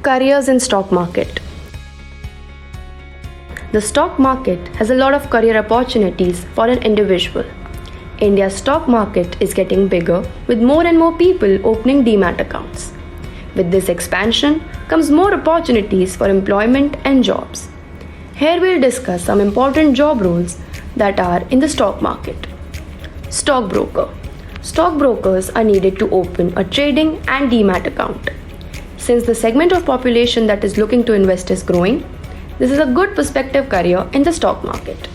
Careers in stock market. The stock market has a lot of career opportunities for an individual. India's stock market is getting bigger with more and more people opening demat accounts. With this expansion comes more opportunities for employment and jobs. Here we'll discuss some important job roles that are in the stock market. Stockbroker. Stockbrokers are needed to open a trading and demat account. Since the segment of population that is looking to invest is growing, this is a good prospective career in the stock market.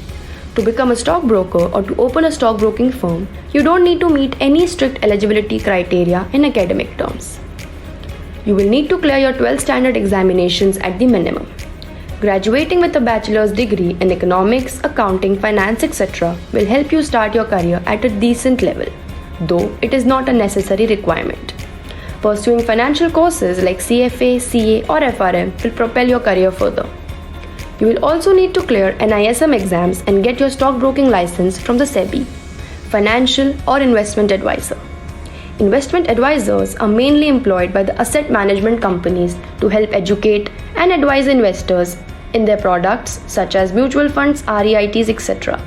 To become a stockbroker or to open a stockbroking firm, you don't need to meet any strict eligibility criteria in academic terms. You will need to clear your 12th standard examinations at the minimum. Graduating with a bachelor's degree in economics, accounting, finance, etc. will help you start your career at a decent level, though it is not a necessary requirement. Pursuing financial courses like CFA, CA or FRM will propel your career further. You will also need to clear NISM exams and get your stockbroking license from the SEBI, Financial or Investment Advisor. Investment advisors are mainly employed by the asset management companies to help educate and advise investors in their products such as mutual funds, REITs, etc.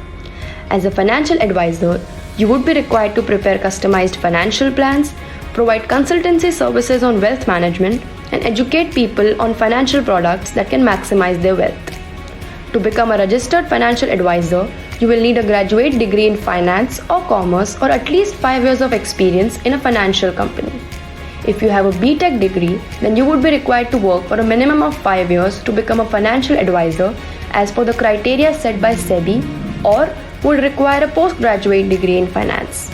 As a financial advisor, you would be required to prepare customized financial plans, provide consultancy services on wealth management, and educate people on financial products that can maximize their wealth. To become a registered financial advisor, you will need a graduate degree in finance or commerce or at least 5 years of experience in a financial company. If you have a BTech degree, then you would be required to work for a minimum of 5 years to become a financial advisor as per the criteria set by SEBI, or would require a postgraduate degree in finance.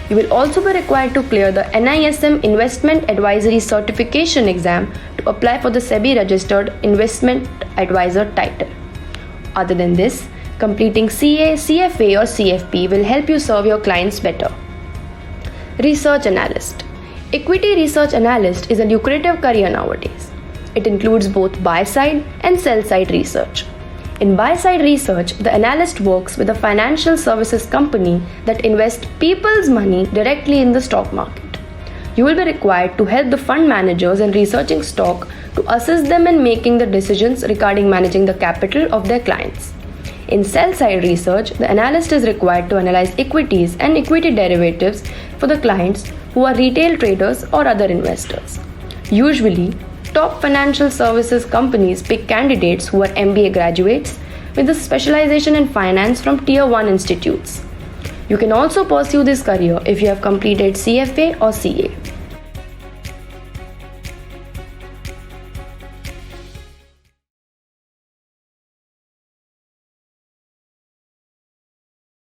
You will also be required to clear the NISM Investment Advisory Certification exam to apply for the SEBI Registered Investment Advisor title. Other than this, completing CA, CFA or CFP will help you serve your clients better. Research Analyst. Equity research analyst is a lucrative career nowadays. It includes both buy-side and sell-side research. In buy-side research, the analyst works with a financial services company that invests people's money directly in the stock market. You will be required to help the fund managers in researching stock to assist them in making the decisions regarding managing the capital of their clients. In sell-side research, the analyst is required to analyze equities and equity derivatives for the clients who are retail traders or other investors. Usually, top financial services companies pick candidates who are MBA graduates with a specialization in finance from Tier 1 institutes. You can also pursue this career if you have completed CFA or CA.